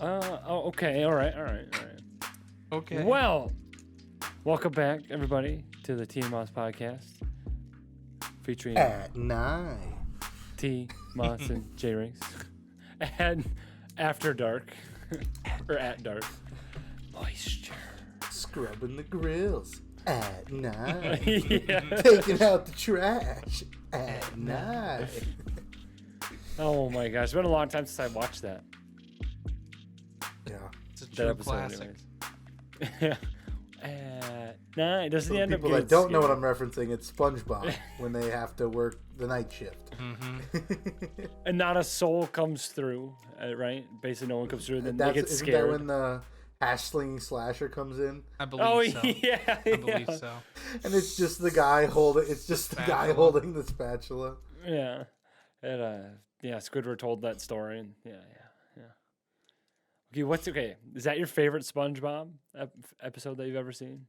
Okay. All right. Okay. Well, welcome back, everybody, to the T Moths podcast, featuring At night. T Moths and JRinkz, and After Dark, or At Dark, Moisture. Scrubbing the grills at night. Yeah. Taking out the trash at night. Oh my gosh, it's been a long time since I watched that. Yeah. It's a That true episode, classic. anyways. Yeah. At night. Doesn't For he end up people that getting don't know what scared? I'm referencing, it's SpongeBob when they have to work the night shift. Mm-hmm. And not a soul comes through, right? Basically, no one comes through, and then they get Isn't scared. that when the hash slinging slasher comes in? I believe Oh so. yeah, I believe so. And it's just the guy holding. It's just the guy Spatula. holding the spatula. Yeah, and yeah, Squidward told that story, and yeah. Okay, is that your favorite SpongeBob episode that you've ever seen?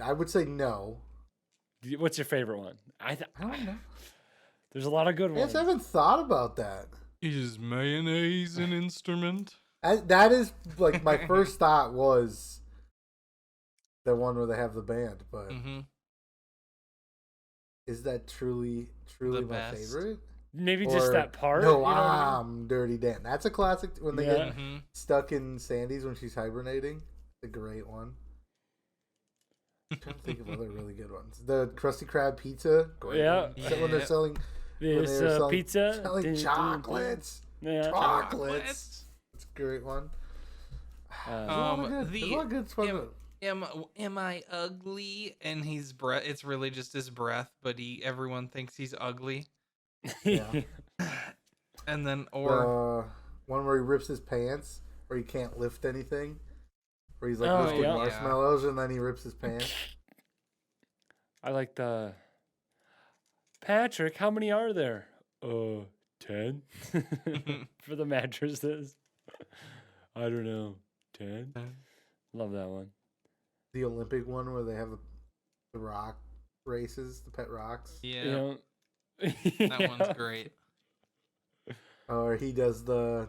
I would say no. What's your favorite one? I don't know. There's a lot of good I ones. guess I haven't thought about that. Is mayonnaise an instrument? That is like my first thought was the one where they have the band, but Mm-hmm. is that truly The my best. favorite? Maybe just Or, that part. No, you know what I I'm Dirty Dan. That's a classic when they Yeah. get Mm-hmm. stuck in Sandy's when she's hibernating. It's a great one. I'm trying to think of other really good ones. The Krusty Krab pizza. Great Yeah. one. Is that when they're Yeah. selling mean? when This they're selling, pizza. selling Dun, dun, dun. chocolates. Yeah. Chocolates. It's a great one. There's a lot of good- there's a lot of good SpongeBob. Am I ugly? And he's breath. It's really just his breath, but everyone thinks he's ugly. Yeah. And then or One where he rips his pants, where he can't lift anything, where he's like Oh, lifting yeah. marshmallows and then he rips his pants. I like the Patrick. How many are there? 10 for the mattresses. I don't know. 10. Love that one. The Olympic one where they have the rock races, the pet rocks. yeah, You know, that one's great. Or he does they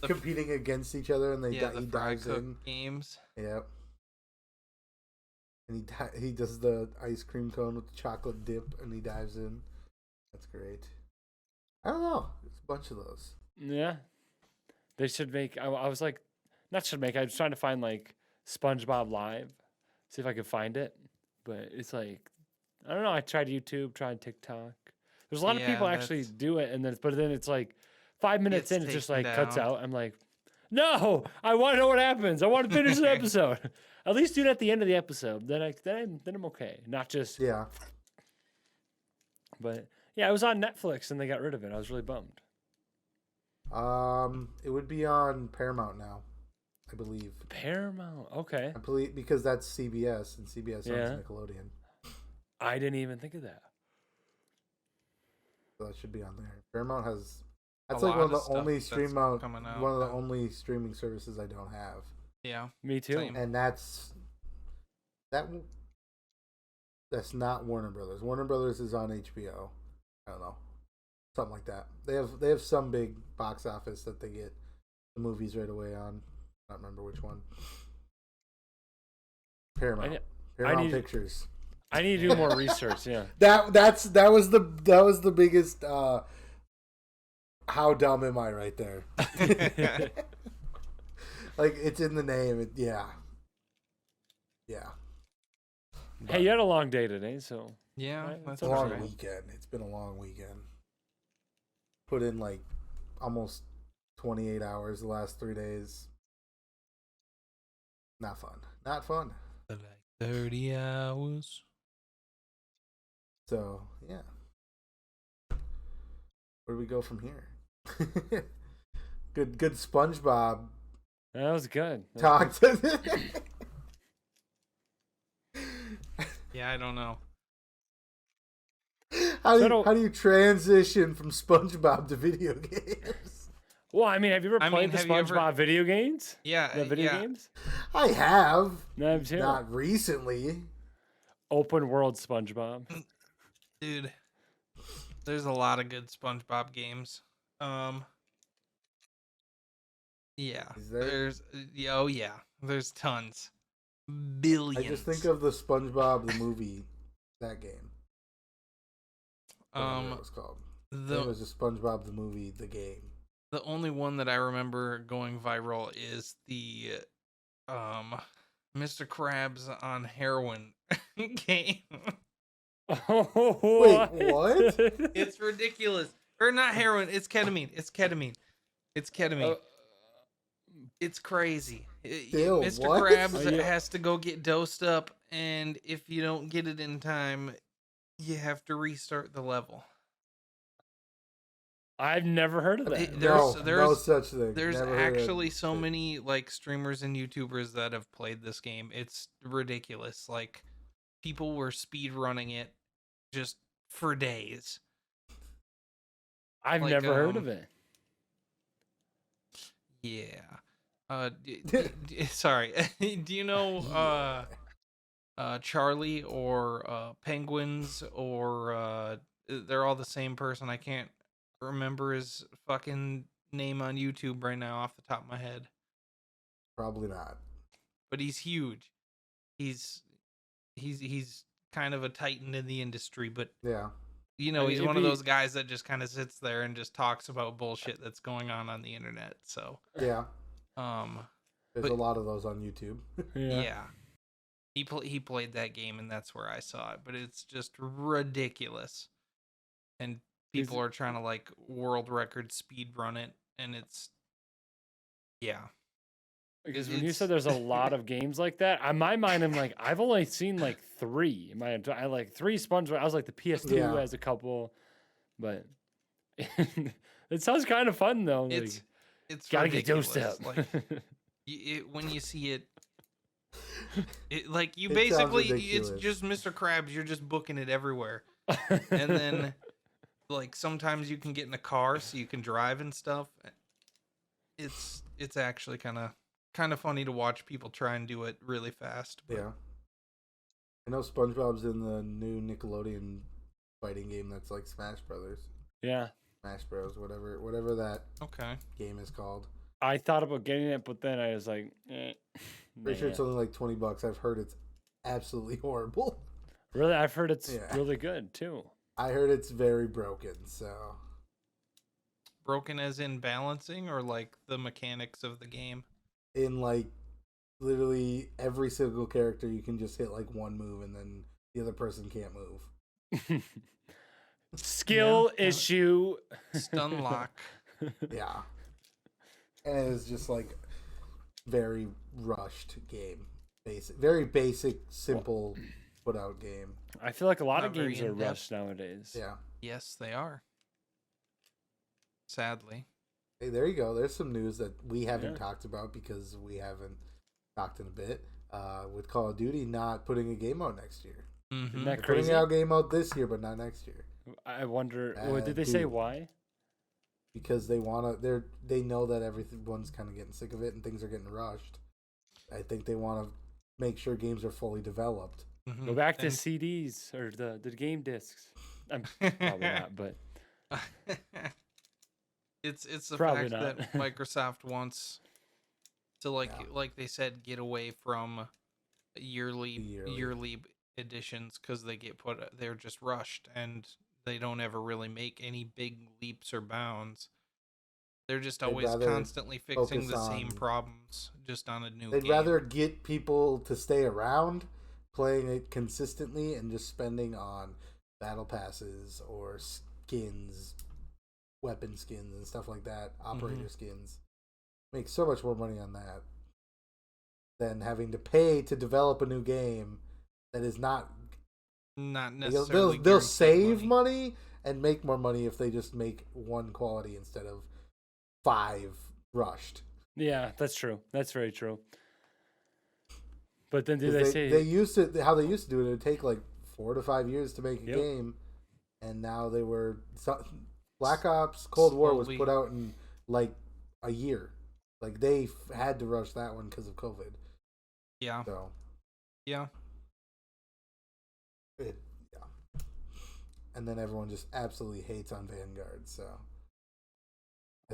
competing against each other and The he fry dives cook in. games. Yep. And he does the ice cream cone with the chocolate dip and he dives in. That's great. I don't know. There's a bunch of those. Yeah. They should make. I was like, not should make. I was trying to find like SpongeBob Live, see if I could find it. But it's like, I don't know. I tried YouTube, tried TikTok. There's a lot of Yeah, people actually that's- do it, and then it's like 5 minutes Gets in, it just taken like cuts down. out. I'm like, no, I want to know what happens. I want to finish the episode. At least do it at the end of the episode. Then I'm okay. Not just. Yeah. But yeah, it was on Netflix and they got rid of it. I was really bummed. It would be on Paramount now, I believe. Paramount. Okay. I believe because that's CBS and CBS Yeah. owns Nickelodeon, I didn't even think of that. so that should be on there. Paramount has. A That's like lot one of of the stuff only that's stream out. coming out One of the now. only streaming services I don't have, Yeah. Me too. Same. and that's not Warner Brothers. Warner Brothers is on HBO. I don't know, something like that. They have some big box office that they get the movies right away on. I don't remember which one. Paramount. Paramount need- Pictures. I need to do more research. Yeah. That was the biggest how dumb am I right there? Like it's in the name. Yeah. Hey, you had a long day today, so Yeah, Right, that's that's It's a long okay. weekend. It's been a long weekend. Put in like almost 28 hours the last 3 days. Not fun. Not fun. like 30 hours. So yeah. Where do we go from here? good SpongeBob that was good. talk. Yeah, I don't know. How So do you transition from SpongeBob to video games? Well, I mean, have you ever I played mean, the have you ever- SpongeBob video games? Yeah, The video yeah. games? I have. No, too. Not recently. Open world SpongeBob. Dude, there's a lot of good SpongeBob games. Yeah. Is there? Oh yeah. There's tons. I Billions. just think of the SpongeBob the movie, that game. Whatever it was called. I think it was just SpongeBob the movie, the game. The only one that I remember going viral is the Mr. Krabs on heroin game. Wait, what? It's ridiculous. Or not heroin, it's ketamine. It's ketamine. It's crazy. Still, Mr. what? Krabs Oh, yeah. has to go get dosed up, and if you don't get it in time, you have to restart the level. I've never heard of that. No such thing. There's Never heard of actually so it. many like streamers and YouTubers that have played this game. It's ridiculous. Like people were speed running it just for days. I've like, never heard of it. Yeah. Sorry. Do you know Charlie or Penguins or they're all the same person. I can't remember his fucking name on YouTube right now off the top of my head. Probably not. But he's huge. He's kind of a titan in the industry, but Yeah. you know, he's one of those guys that just kind of sits there and just talks about bullshit that's going on the internet. So Yeah. There's but- a lot of those on YouTube. yeah. He played that game, and that's where I saw it. But it's just ridiculous, and people are trying to like world record speed run it, and it's Because when you said there's a lot of games like that, in my mind, I'm like, I've only seen like 3. I like 3 SpongeBob. I was like, the PS2 has a couple, but it sounds kind of fun though. It's gotta get ridiculous. dosed up. Like when you see it, like you It basically sounds it's ridiculous. just Mr. Krabs. You're just booking it everywhere, and then like sometimes you can get in a car so you can drive and stuff. It's actually kind of funny to watch people try and do it really fast. But Yeah. I know SpongeBob's in the new Nickelodeon fighting game that's like Smash Brothers. Yeah. Smash Bros, whatever that okay. game is called. I thought about getting it, but then I was like, Pretty sure it's only like $20. I've heard it's absolutely horrible. Really? I've heard it's Yeah. really good too. I heard it's very broken, so Broken as in balancing or like the mechanics of the game? in like literally every single character you can just hit like one move and then the other person can't move. Skill Yeah. issue. Stun lock. Yeah. And it was just like very rushed game. Very basic, simple put out game. I feel like a lot Not of very games are in-depth. rushed nowadays. Yeah. Yes, they are. Sadly. Hey, there you go. There's some news that we haven't Yeah. talked about because we haven't talked in a bit. With Call of Duty not putting a game out next year. Mm-hmm. Isn't that They're putting crazy? out a game out this year, but not next year. I wonder. Did they say dude. why? Because they they know that everyone's kind of getting sick of it and things are getting rushed. I think they want to make sure games are fully developed. Mm-hmm. Go back to CDs or the game discs. I'm probably not, but it's the Probably fact not. that Microsoft wants to like they said get away from yearly editions because they're just rushed and they don't ever really make any big leaps or bounds. They're just They'd always rather constantly fixing focus the same on- problems just on a new They'd game. rather get people to stay around playing it consistently and just spending on battle passes or skins, weapon skins and stuff like that, operator skins. Make so much more money on that than having to pay to develop a new game that is not necessarily they'll guaranteed save money and make more money if they just make one quality instead of 5 rushed. yeah, that's true. That's very true. But then did 'Cause they say they used to how they used to do it? It would take like 4 to 5 years to make a Yep. game, and now Black Ops Cold War was Slowly. put out in like a year. Like they had to rush that one because of COVID. Yeah. So Yeah. yeah, and then everyone just absolutely hates on Vanguard. So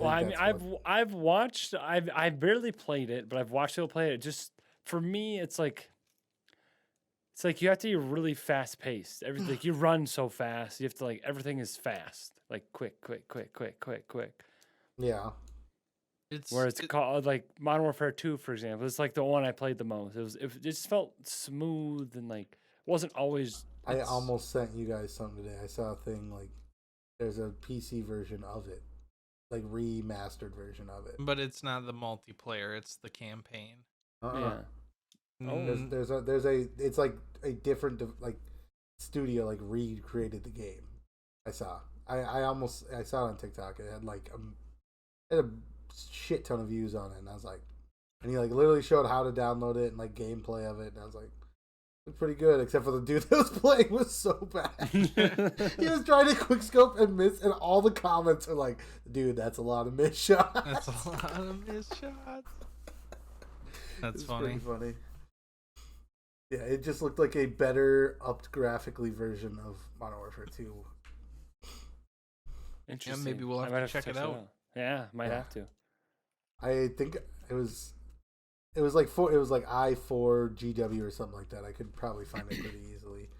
Well, I mean, I've watched. I've barely played it, but I've watched people play it. Just for me, it's like you have to be really fast paced. Everything like you run so fast. You have to like everything is fast, like quick, quick, quick, quick, quick, quick. Yeah. Whereas called like Modern Warfare 2, for example, it's like the one I played the most. It just felt smooth and like wasn't always. I almost sent you guys something today. I saw a thing like there's a PC version of it, like remastered version of it. But it's not the multiplayer; it's the campaign. Yeah. Oh, there's a it's like a different like studio like recreated the game. I saw. I saw it on TikTok. It had like it had a shit ton of views on it, and I was like, and he like literally showed how to download it and like gameplay of it, and I was like, it's pretty good, except for the dude that was playing was so bad. He was trying to quickscope and miss, and all the comments are like, dude, that's a lot of missed shots. That's a lot of missed shots. That's funny. Pretty funny. Yeah, it just looked like a better upped graphically version of Modern Warfare 2. Interesting. Yeah, maybe we'll have to check it out. Yeah, might have to. I think it was like I4 GW or something like that. I could probably find it pretty easily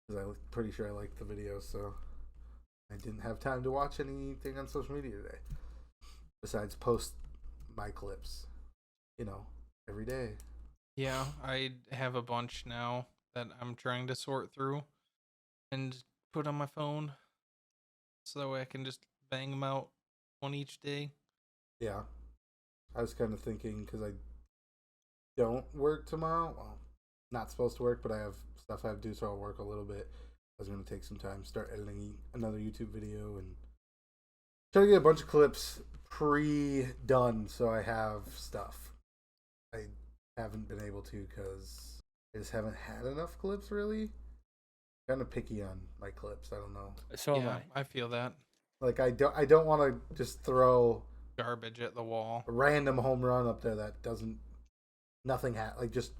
because I'm pretty sure I liked the video. So I didn't have time to watch anything on social media today besides post my clips. Every day. Yeah, I have a bunch now that I'm trying to sort through and put on my phone so that way I can just bang them out one each day. Yeah. I was kind of thinking because I don't work tomorrow. Well, not supposed to work, but I have stuff I have to do, so I'll work a little bit. I was going to take some time, start editing another YouTube video, and try to get a bunch of clips pre-done so I have stuff. I haven't been able to because I just haven't had enough clips, really. Kind of picky on my clips. I don't know. So yeah, I feel that. Like I don't want to just throw Garbage at the wall. a random home run up there that nothing like just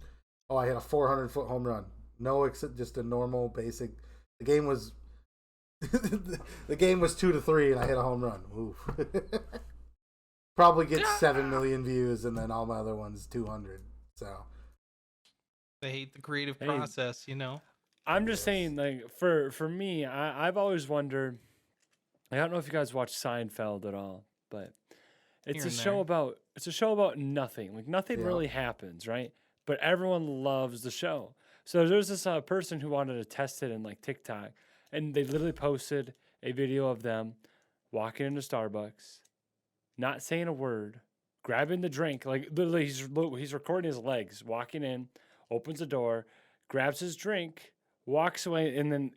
I hit a 400-foot home run. No, except just a normal basic. The game was the game was 2-3 and I hit a home run. Oof. Probably get 7 million views and then all my other ones 200. So They hate the creative process, I'm just saying, like for me, I've always wondered. I don't know if you guys watch Seinfeld at all, but it's a show about nothing. Like nothing really happens, right? But everyone loves the show. So there's this person who wanted to test it in like TikTok, and they literally posted a video of them walking into Starbucks, not saying a word, grabbing the drink. Like literally, he's recording his legs, walking in, opens the door, grabs his drink, walks away, and then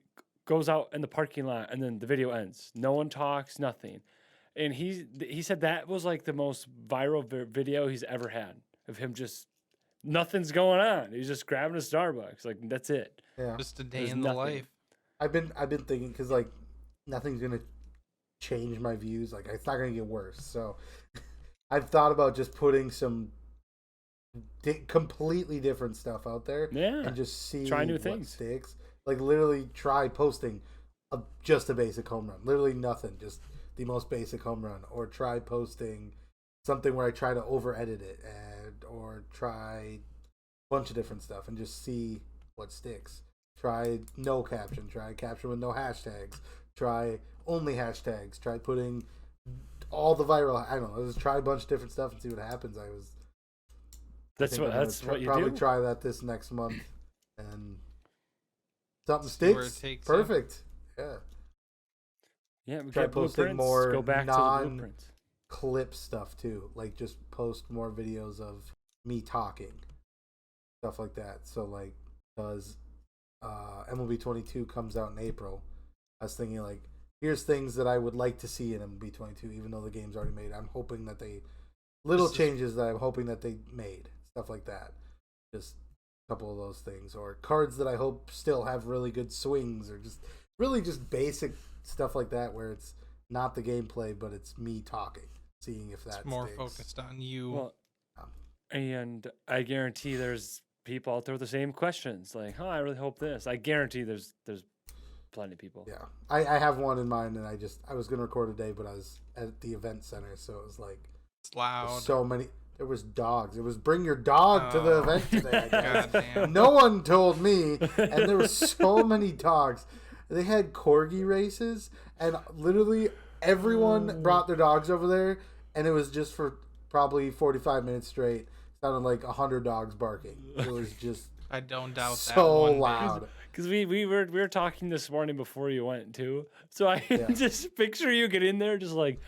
goes out in the parking lot, and then the video ends. No one talks, nothing. And he said that was like the most viral video he's ever had of him just nothing's going on. He's just grabbing a Starbucks, like that's it. Yeah, just a day in the life. I've been thinking because like nothing's gonna change my views. Like it's not gonna get worse. So I've thought about just putting some completely different stuff out there. Yeah, and just see try new what things. Sticks. Like literally try posting just a basic home run. Literally nothing, just the most basic home run. Or try posting something where I try to over edit it, or try a bunch of different stuff and just see what sticks. Try no caption. Try caption with no hashtags. Try only hashtags. Try putting all the viral. I don't know. Just try a bunch of different stuff and see what happens. That's what you probably do. Try that this next month and. Something sticks. Perfect. Yeah. Yeah, we try get posting more go back to the blueprints. Clip stuff too. Like just post more videos of me talking. Stuff like that. So like because MLB 22 comes out in April, I was thinking like here's things that I would like to see in MLB 22 even though the game's already made. I'm hoping that changes that I'm hoping that they made. Stuff like that. Just couple of those things, or cards that I hope still have really good swings, or just really just basic stuff like that where it's not the gameplay but it's me talking, seeing if that's more focused on you. Well, and I guarantee there's people out there with the same questions like, I really hope this. I guarantee there's plenty of people. Yeah, I have one in mind, and I was gonna record today, but I was at the event center, so it was like It's loud. so many. There was dogs. It was bring your dog to the event today. I guess. Goddamn. No one told me, and there were so many dogs. They had corgi races, and literally everyone brought their dogs over there, and it was just for probably 45 minutes straight. Sounded like 100 dogs barking. It was just I don't doubt that. so one bit. loud. Because we were talking this morning before you went too, so I Yeah. just picture you get in there just like.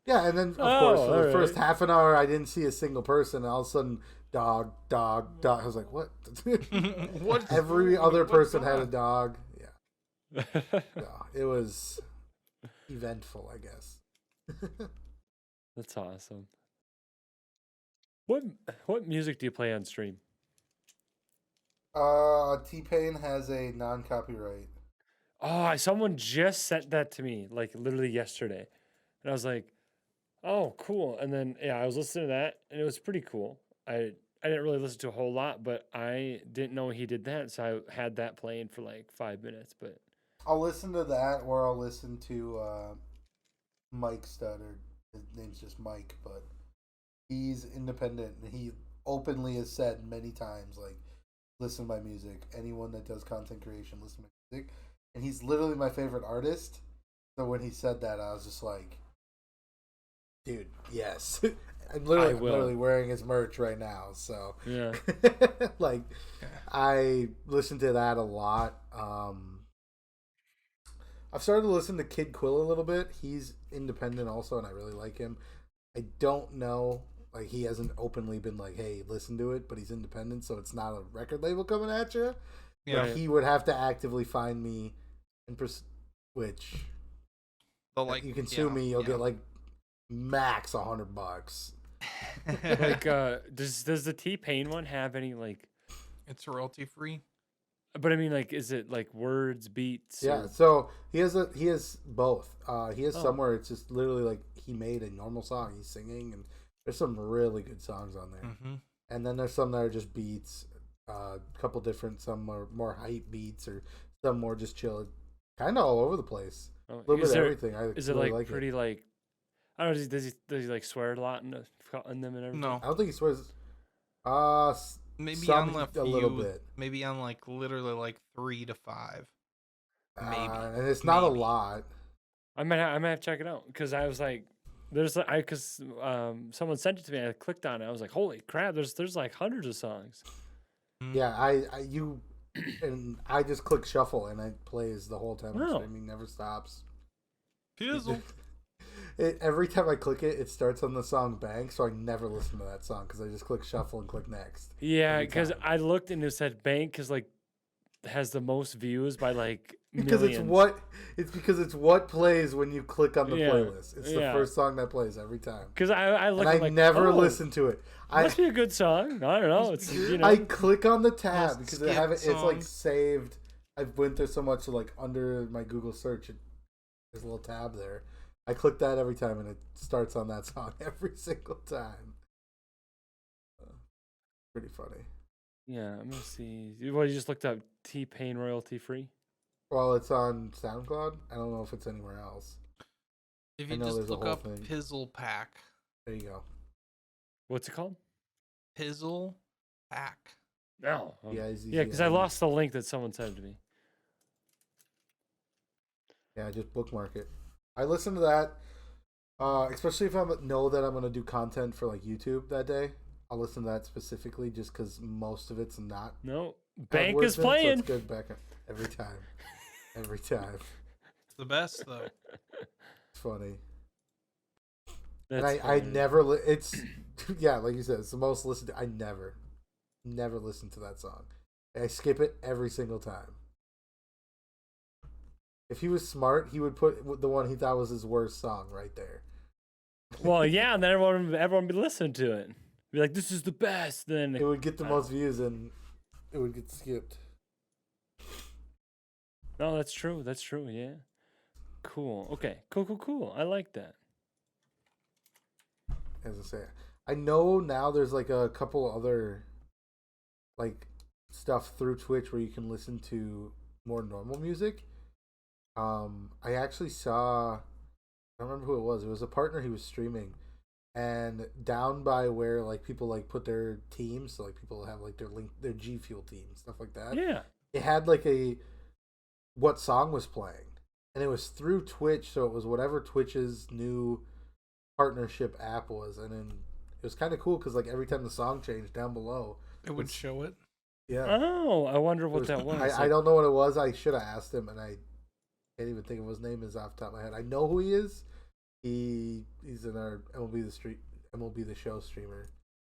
Yeah, and then of course for the first half an hour I didn't see a single person. And all of a sudden, dog. I was like, what? What? Every other What person had a dog? dog. Yeah, no, it was eventful, I guess. That's awesome. What music do you play on stream? T-Pain has a non-copyright. Oh, someone just sent that to me like literally yesterday, and I was like, "Oh, cool!" And then I was listening to that, and it was pretty cool. I didn't really listen to a whole lot, but I didn't know he did that, so I had that playing for like 5 minutes. But I'll listen to that, or I'll listen to Mike Stud, or his name's just Mike, but he's independent, and he openly has said many times, like, listen to my music. Anyone that does content creation, listen to my music. And he's literally my favorite artist. So when he said that, I was just like, dude, yes. I'm literally wearing his merch right now. So yeah, like, I listen to that a lot. I've started to listen to Kid Quill a little bit. He's independent also, and I really like him. I don't know, like, he hasn't openly been like, hey, listen to it, but he's independent, so it's not a record label coming at you. Yeah. But he would have to actively find me, and which But like you can sue me, you'll get like max $100. like does the T-Pain one have any like? It's royalty free. But I mean, like, is it like words, beats? Yeah, or- so he has both. He has Oh. somewhere it's just literally like he made a normal song, he's singing, and there's some really good songs on there. Mm-hmm. And then there's some that are just beats, a couple different, some are more hype beats, or some more just chill, kind of all over the place. Oh, A little bit is of there- everything. I Is it really like pretty it. like? I don't know. Does he like swear a lot in them and everything? No, I don't think he swears. maybe some on a little bit. Maybe on like literally like 3 to 5. Maybe. And it's not a Maybe. lot. I might have to check it out because I was like, because someone sent it to me. I clicked on it. I was like, holy crap! There's like hundreds of songs. Yeah, and I just click shuffle and it plays the whole time. I'm Oh. streaming, never stops. Pizzle. Every time I click it, it starts on the song Bank, so I never listen to that song because I just click shuffle and click next. Yeah, Every because time. I looked and it said Bank because like has the most views by like Because millions. it's because it's what plays when you click on the Yeah, playlist. It's the yeah. first song that plays every time. Because I And looked I and like, never oh, listen to it. Must be a good song. I don't know. Must It's be good. you know. I click on the tab Most because I have it. skipped It's like songs. saved. I've went there so much, so like under my Google search, there's a little tab there. I click that every time, and it starts on that song every single time. Pretty funny. Yeah, I'm gonna see. Well, you just looked up T-Pain royalty free. Well, it's on SoundCloud. I don't know if it's anywhere else. If I you know just there's a look whole up thing. Pizzle Pack. There you go. What's it called? Pizzle Pack. No. Yeah, Yeah, because I lost the link that someone sent to me. Yeah, just bookmark it. I listen to that, especially if I know that I'm gonna do content for like YouTube that day. I'll listen to that specifically just because most of it's not. No, Bank AdWords is in, playing. So it's good back every time. Every time. It's the best though. It's funny. That's And I funny. never. It's yeah, like you said, it's the most listened to. I never listen to that song. I skip it every single time. If he was smart, he would put the one he thought was his worst song right there. Well, yeah, and then everyone would be listening to it. Be like, this is the best. Then It would get the most views and it would get skipped. no, that's true. That's true. Yeah. Cool. Okay. Cool. I like that. As I say, I know now there's like a couple other like stuff through Twitch where you can listen to more normal music. I actually saw, I don't remember who it was. It was a partner he was streaming, and down by where like people like put their teams, so like people have like their G Fuel team, stuff like that. Yeah. It had like what song was playing, and it was through Twitch, so it was whatever Twitch's new partnership app was, and then it was kind of cool because like every time the song changed, down below It would show it. yeah. Oh, I wonder what that was. I don't know what it was. I should have asked him, and I can't even think of what his name is off the top of my head. I know who he is. He's in our MLB the Show streamer.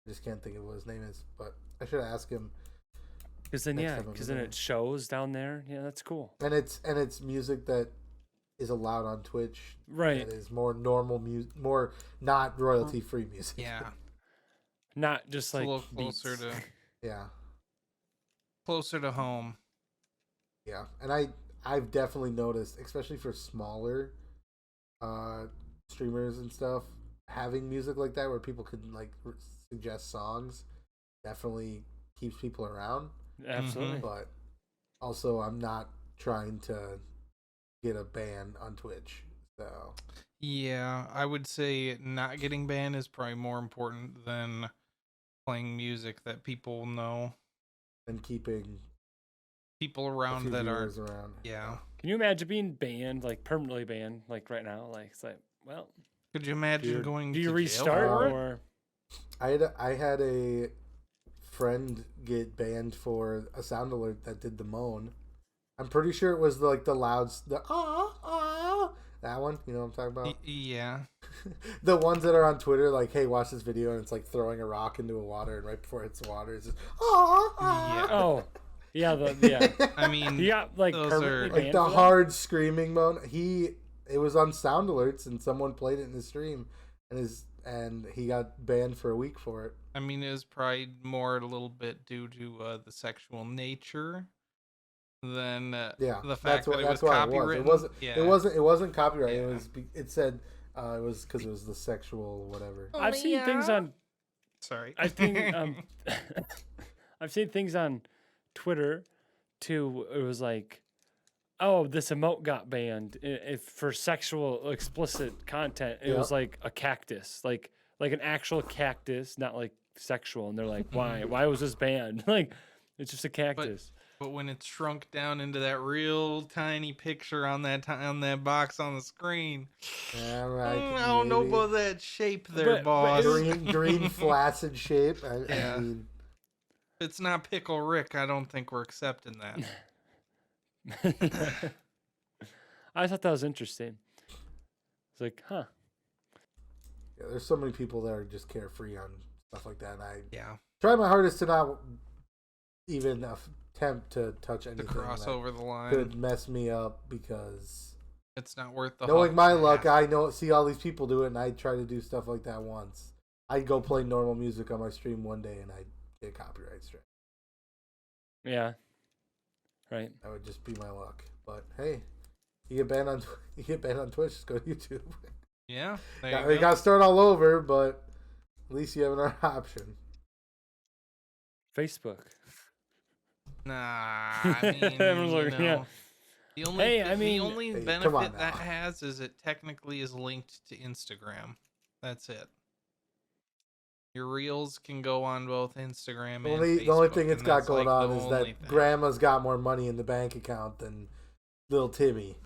I just can't think of what his name is, but I should have asked him. Because then it shows down there. Yeah, that's cool. And it's music that is allowed on Twitch. Right. That is more normal music, more not royalty free music. Yeah. Not just It's a like little closer beats. to Yeah. closer to home. Yeah. And I've definitely noticed, especially for smaller streamers and stuff, having music like that where people can like suggest songs definitely keeps people around. Absolutely. But also, I'm not trying to get a ban on Twitch. So Yeah, I would say not getting banned is probably more important than playing music that people know. and keeping People a around few that aren't. viewers around. Yeah. Can you imagine being banned, like permanently banned, like right now? Like it's like, well, Could you imagine going do you to restart jail for it? or? I had a friend get banned for a sound alert that did the moan. I'm pretty sure it was like the that one. You know what I'm talking about? Yeah. The ones that are on Twitter, like, hey, watch this video, and it's like throwing a rock into a water, and right before it hits the water, it's just Yeah. Oh, yeah, I mean, He got like those permanently are- like banned the for that? hard screaming moan. It was on sound alerts, and someone played it in his stream, and he got banned for a week for it. I mean, it was probably more a little bit due to the sexual nature than Yeah, the fact that it was why copywritten. It wasn't copyright. Yeah. It said it was because it was the sexual whatever. I've seen things on. Sorry. I think I've seen things on Twitter too. It was like, oh, this emote got banned if for sexual explicit content. It was like a cactus, like an actual cactus, not like sexual. And they're like, why? Why was this banned? Like, it's just a cactus. But when it's shrunk down into that real tiny picture on that box on the screen, Yeah, right. I don't know maybe. about that shape there, But boss. it was- green flaccid shape. Yeah. I mean, If it's not Pickle Rick, I don't think we're accepting that. I thought that was interesting. It's like, huh? yeah, there's so many people that are just carefree on stuff like that. And I Yeah, try my hardest to not even attempt to touch to anything cross that over the line, could mess me up, because it's not worth the. knowing hustle. my luck, I see all these people do it, and I try to do stuff like that once. I'd go play normal music on my stream one day, and I'd get a copyright strike. Yeah. Right. That would just be my luck. But hey, you get banned on Twitch, just go to YouTube. Yeah, there You you got go. to start all over, but at least you have another option. Facebook. Nah, I mean, Everyone's like, yeah. The only, Hey, I mean- the only Hey, come benefit on that now. has is it technically is linked to Instagram. That's it. Your reels can go on both Instagram and The only Facebook, thing it's and got that's, going like, on the is only that thing. grandma's got more money in the bank account than little Timmy.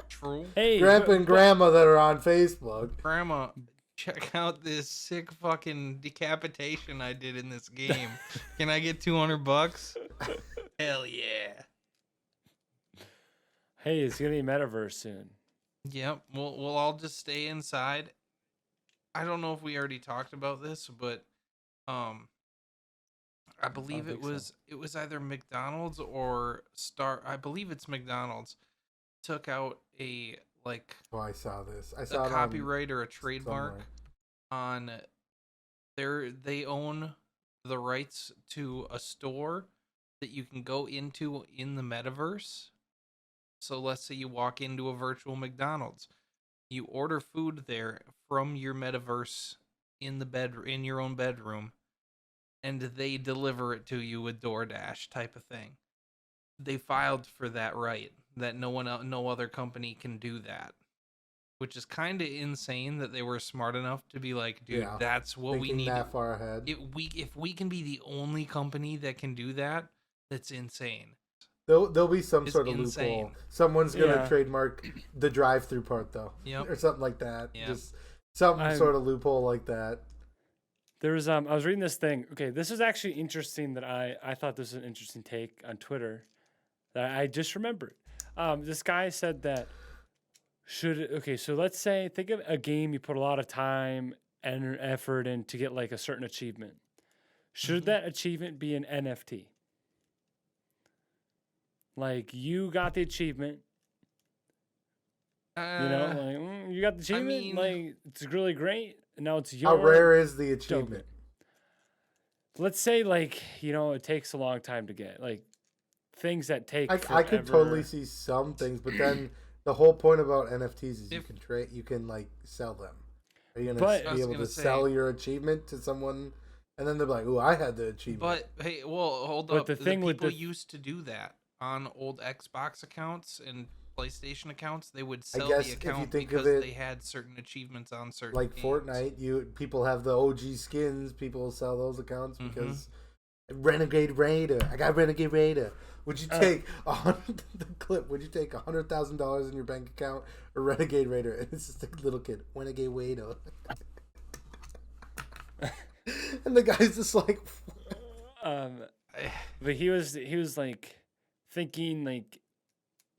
True. Hey, Grandpa and but- grandma that are on Facebook. Grandma, check out this sick fucking decapitation I did in this game. Can I get $200? Hell yeah. Hey, it's gonna be Metaverse soon. Yep, we'll all just stay inside. I don't know if we already talked about this, but I believe it think so. was either McDonald's or I believe it's McDonald's took out a like Oh, I saw this. I a saw it on copyright or a trademark somewhere. on they own the rights to a store that you can go into in the metaverse. So let's say you walk into a virtual McDonald's. You order food there from your metaverse in your own bedroom. and they deliver it to you with DoorDash type of thing. They filed for that right, that no other company can do that, which is kind of insane that they were smart enough to be like, dude, Yeah. that's what we Thinking need. that far ahead. If we can be the only company that can do that, that's insane. There'll be some It's sort of insane. loophole. Someone's gonna Yeah. trademark the drive-through part though, Yep. or something like that. Yep. Just some I'm- sort of loophole like that. There was I was reading this thing. Okay, this is actually interesting that I thought this was an interesting take on Twitter that I just remembered. This guy said that so let's say think of a game you put a lot of time and effort in to get like a certain achievement. Should that achievement be an NFT? Like you got the achievement, you know, like you got the achievement, mean- like it's really great. And now it's your How rare is the achievement? Let's say like, you know, it takes a long time to get like things that take I could forever. totally see some things, but then the whole point about NFTs is you If- can trade, you can like sell them. Are you But- gonna I be was able gonna to say- sell your achievement to someone, and then they're like, "Oh, I had the achievement." But hey, well, hold But up. the thing with people the- used to do that on old Xbox accounts and PlayStation accounts. They would I sell guess the if you account think of because it they had certain achievements on certain like games. Fortnite, people have the OG skins. People sell those accounts Mhm. because Renegade Raider. I got Renegade Raider. Would you take the clip? Would you take $100,000 in your bank account or Renegade Raider? And it's just a little kid, Renegade Raider. And the guy's just like, But he was like thinking like,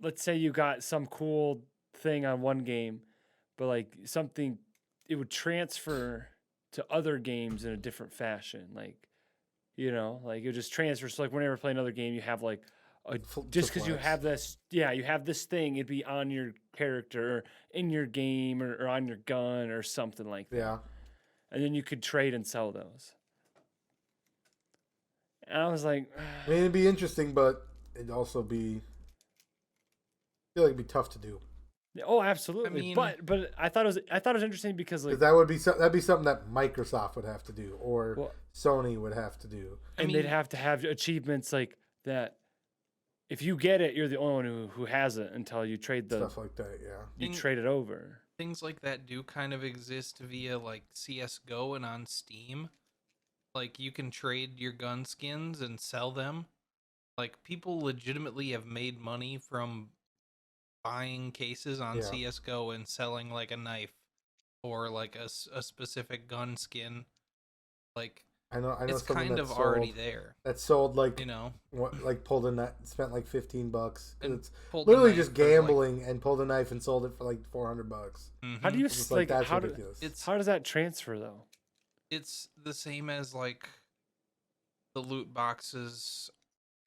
let's say you got some cool thing on one game, but like something it would transfer to other games in a different fashion. Like, you know, like it just transfers. So like whenever you play another game, you have like just because you flex. have this, you have this thing, it'd be on your character or in your game or on your gun or something like that. yeah. And then you could trade and sell those. And I was like, I mean, it'd be interesting, but it'd also be, I feel like it'd be tough to do. oh, absolutely. mean- but I thought it was interesting because like, Because that would be that'd be something that Microsoft would have to do, or Well- Sony would have to do. and mean- they'd have to have achievements like that. If you get it, you're the only one who has it until you trade Stuff like that, yeah. you Thing- trade it over. Things like that do kind of exist via like CS:GO and on Steam. Like you can trade your gun skins and sell them. Like people legitimately have made money from buying cases on Yeah. CS:GO and selling like a knife or like a specific gun skin. Like I know it's someone kind that of already sold, there, that sold like you know. pulled a knife, spent like $15. And It's pulled the literally knife just for, like- gambling and pulled a knife and sold it for like $400. How do you It's just like that's how, ridiculous. how does that transfer though? It's the same as like the loot boxes.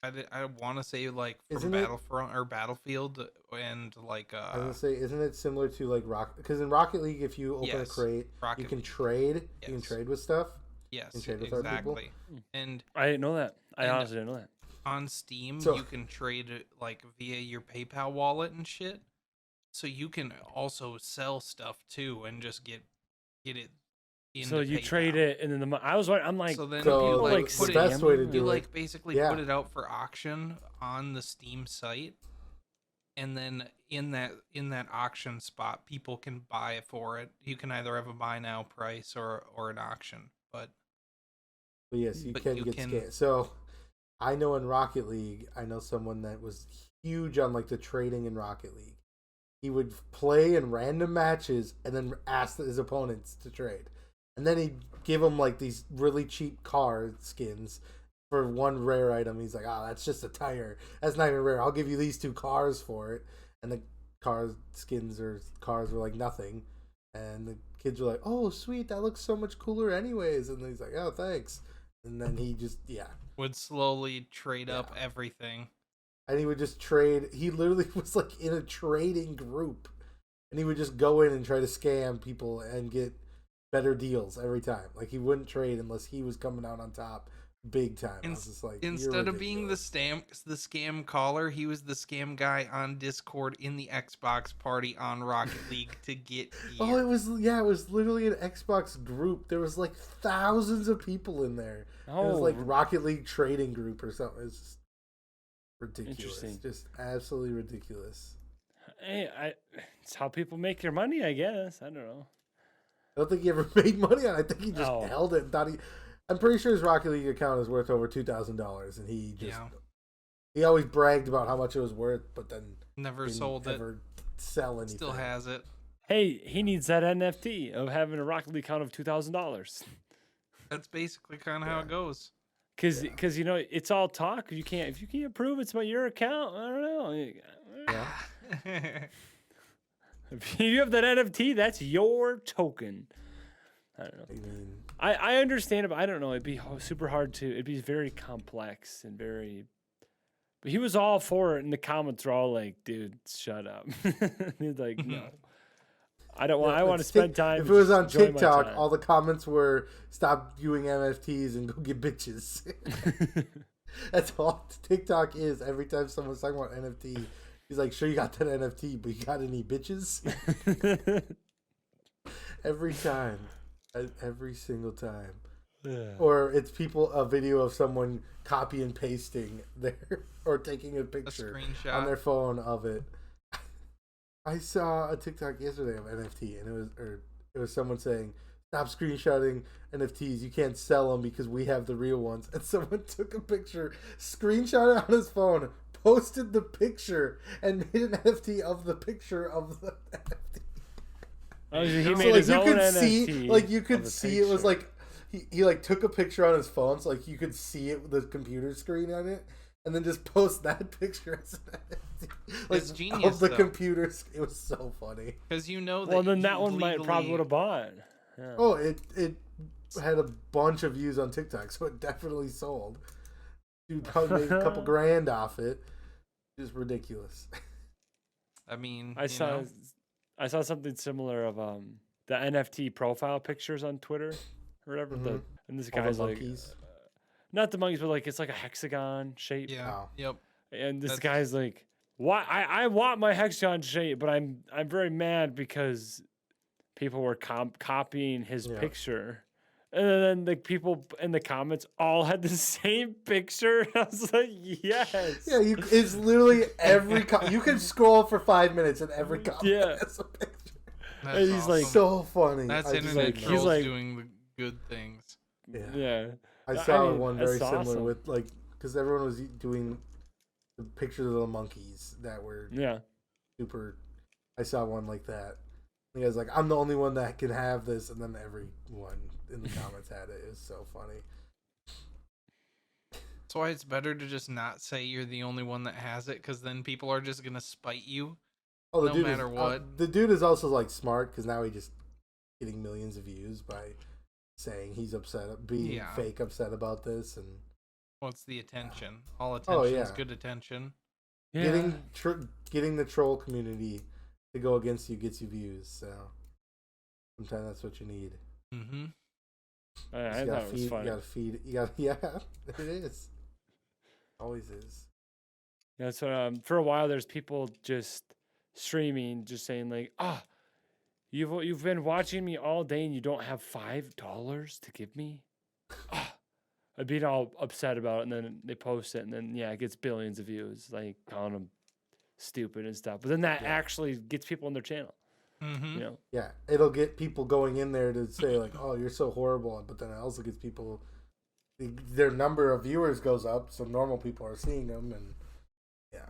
I want to say like from Isn't it- Battlefront or Battlefield and like I was gonna say, isn't it similar to like Because in Rocket League, if you open a Yes, crate, Rocket you can League. trade. You can Yes. trade with stuff. Yes, and trade with other people? exactly. And I didn't know that. I And- honestly didn't know that. on Steam, So- you can trade it like via your PayPal wallet and shit. So you can also sell stuff too and just get it. So into you trade PayPal. it, and then I'm like, So then So you people, like like, put the it. best way to scam do You it, like basically yeah. put it out for auction on the Steam site, and then in that auction spot, people can buy it for it. You can either have a buy now price or an auction. But But yes, you But can you get can- scammed. So I know in Rocket League, I know someone that was huge on like the trading in Rocket League. He would play in random matches and then ask his opponents to trade. And then he'd give them like these really cheap car skins for one rare item. He's like, that's just a tire. That's not even rare. I'll give you these 2 cars for it. And the car skins or cars were like nothing. And the kids were like, oh, sweet. That looks so much cooler anyways. And he's like, oh, thanks. And then he just, would slowly trade up Yeah. everything. And he would just trade. He literally was like in a trading group. And he would just go in and try to scam people and get better deals every time. Like he wouldn't trade unless he was coming out on top big time. I was just like, "You're Instead of being the ridiculous." scam caller, he was the scam guy on Discord in the Xbox party on Rocket League to get Oh, gear. it was literally an Xbox group. There was like thousands of people in there. It was like Rocket League trading group or something. It's just ridiculous. Interesting. Just absolutely ridiculous. Hey, it's how people make their money, I guess. I don't know. I don't think he ever made money on it. I think he just Oh. held it and thought I'm pretty sure his Rocket League account is worth over $2,000, and he just he always bragged about how much it was worth, but then Never didn't sold it. ever sell anything. Still has it. Hey, he needs that NFT of having a Rocket League account of $2,000. That's basically kind of how it goes. Because you know it's all talk. If you can't prove it's about your account, I don't know. Yeah. If you have that NFT, that's your token. I don't know. I mean, I understand it, but I don't know. It'd be super hard to. It'd be very complex and very. But he was all for it, and the comments were all like, "Dude, shut up." He's like, "No, I don't want. I want to spend time." If it was on enjoy my TikTok, time." all the comments were "Stop doing NFTs and go get bitches." That's all TikTok is. Every time someone's talking about NFT, he's like, "Sure, you got that NFT, but you got any bitches?" Every time, every single time. Yeah. Or it's a video of someone copy and pasting or taking a A picture screenshot. on their phone of it. I saw a TikTok yesterday of NFT, and it was someone saying, "Stop screenshotting NFTs. You can't sell them because we have the real ones." And someone took a picture, screenshot it on his phone, posted the picture, and made an NFT of the picture of the NFT. Oh, he So made his you own could NFT. see, you could of the see it was picture. like he like took a picture on his phone, so like you could see it with the computer screen on it, and then just post that picture as an NFT. Like It's genius, of the though. computer. It was so funny. Because you know that. Well, then you that one might probably legally- would have bought. Yeah. Oh, it had a bunch of views on TikTok, so it definitely sold. Dude probably made a couple grand off it. Just ridiculous. I mean, I saw something similar of the NFT profile pictures on Twitter or whatever. Mhm. And this All the guy's like, monkeys. not the monkeys, but like it's like a hexagon shape. Yeah. Wow. Yep. And this That's- guy's like, "Why? I want my hexagon shape, but I'm very mad because people were copying his Yeah. picture." And then the people in the comments all had the same picture. I was like, "Yes." Yeah, it's literally every. You can scroll for 5 minutes, and every comment Yeah. has a picture. That's And he's like- awesome. So funny. That's I just internet like- he's trolls like- doing the good things. Yeah. I I saw mean, one that's very similar awesome. with like because everyone was doing the pictures of the monkeys that were Yeah. super. I saw one like that. The guy's like, "I'm the only one that can have this," and then everyone in the comments had it. It was so funny. That's why it's better to just not say you're the only one that has it, because then people are just gonna spite you. Oh, the No dude matter is, what. the dude is also like smart because now he just getting millions of views by saying he's upset, being Yeah. fake upset about this, and What's the attention? All Oh, attention is yeah. good attention. Yeah. getting the troll community to go against you gets you views. So sometimes that's what you need. Mm-hmm. I You thought it was You funny. gotta feed. You got yeah. It is. Always is. Yeah, so for a while there's people just streaming, just saying like, you've been watching me all day and you don't have $5 to give me. I'd be all upset about it, and then they post it, and then it gets billions of views, like calling them stupid and stuff. But then that actually gets people on their channel, Mm-hmm. you know. Yeah, it'll get people going in there to say like, "Oh, you're so horrible," but then it also gets people. Their number of viewers goes up, so normal people are seeing them, and yeah.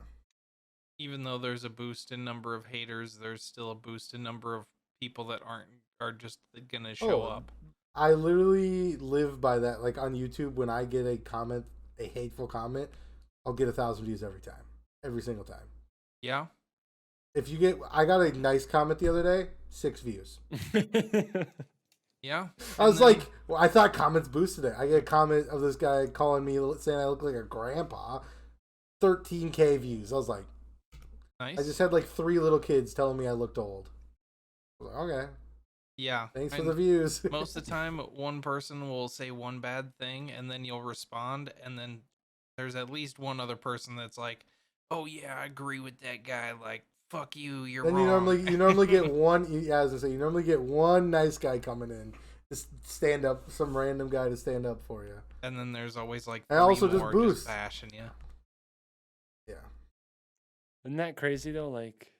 Even though there's a boost in number of haters, there's still a boost in number of people that are just gonna show Oh, up. I literally live by that. Like on YouTube, when I get a hateful comment, I'll get 1,000 views every time, every single time. Yeah. If you get, I got a nice comment the other day, 6 views. Yeah. I was And then- like, well, I thought comments boosted it. I get a comment of this guy calling me, saying I look like a grandpa, 13K views. I was like, nice. I just had like 3 little kids telling me I looked old. I was like, okay. Yeah. Thanks for and the views. most of the time, one person will say one bad thing, and then you'll respond, and then there's at least one other person that's like, "Oh yeah, I agree with that guy. Like, fuck you, you're Then wrong." you normally get one. Yeah, as I say, you normally get one nice guy coming in, just stand up, some random guy to stand up for you. And then there's always like And three also just more boost. bashing you. Yeah. Isn't that crazy though? Like,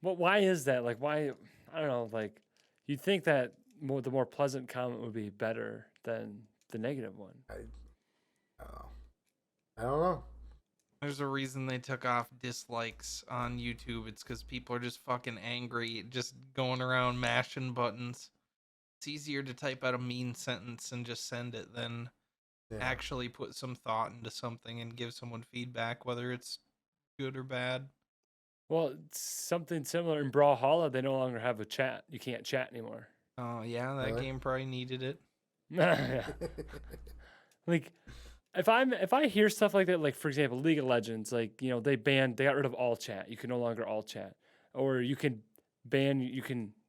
why is that? Like, why? I don't know. Like, you'd think that the more pleasant comment would be better than the negative one. I don't know. I don't know. There's a reason they took off dislikes on YouTube. It's because people are just fucking angry, just going around mashing buttons. It's easier to type out a mean sentence and just send it than actually put some thought into something and give someone feedback, whether it's good or bad. Well, it's something similar in Brawlhalla. They no longer have a chat. You can't chat anymore. Oh yeah, that Really? game probably needed it. Yeah. Like, if I hear stuff like that, like for example, League of Legends, like they got rid of all chat. You can no longer all chat, or you can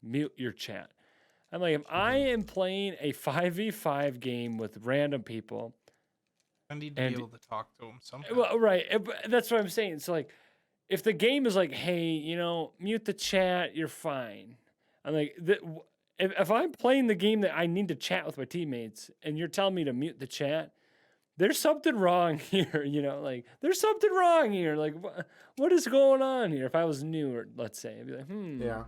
mute your chat. I'm like, if I am playing a 5v5 game with random people, I need to be able to talk to them somehow. well, right, that's what I'm saying. So like, if the game is like, hey, mute the chat, you're fine. I'm like, if I'm playing the game that I need to chat with my teammates, and you're telling me to mute the chat, there's something wrong here. Like there's something wrong here. Like what is going on here? If I was new, or let's say, I'd be like, Yeah.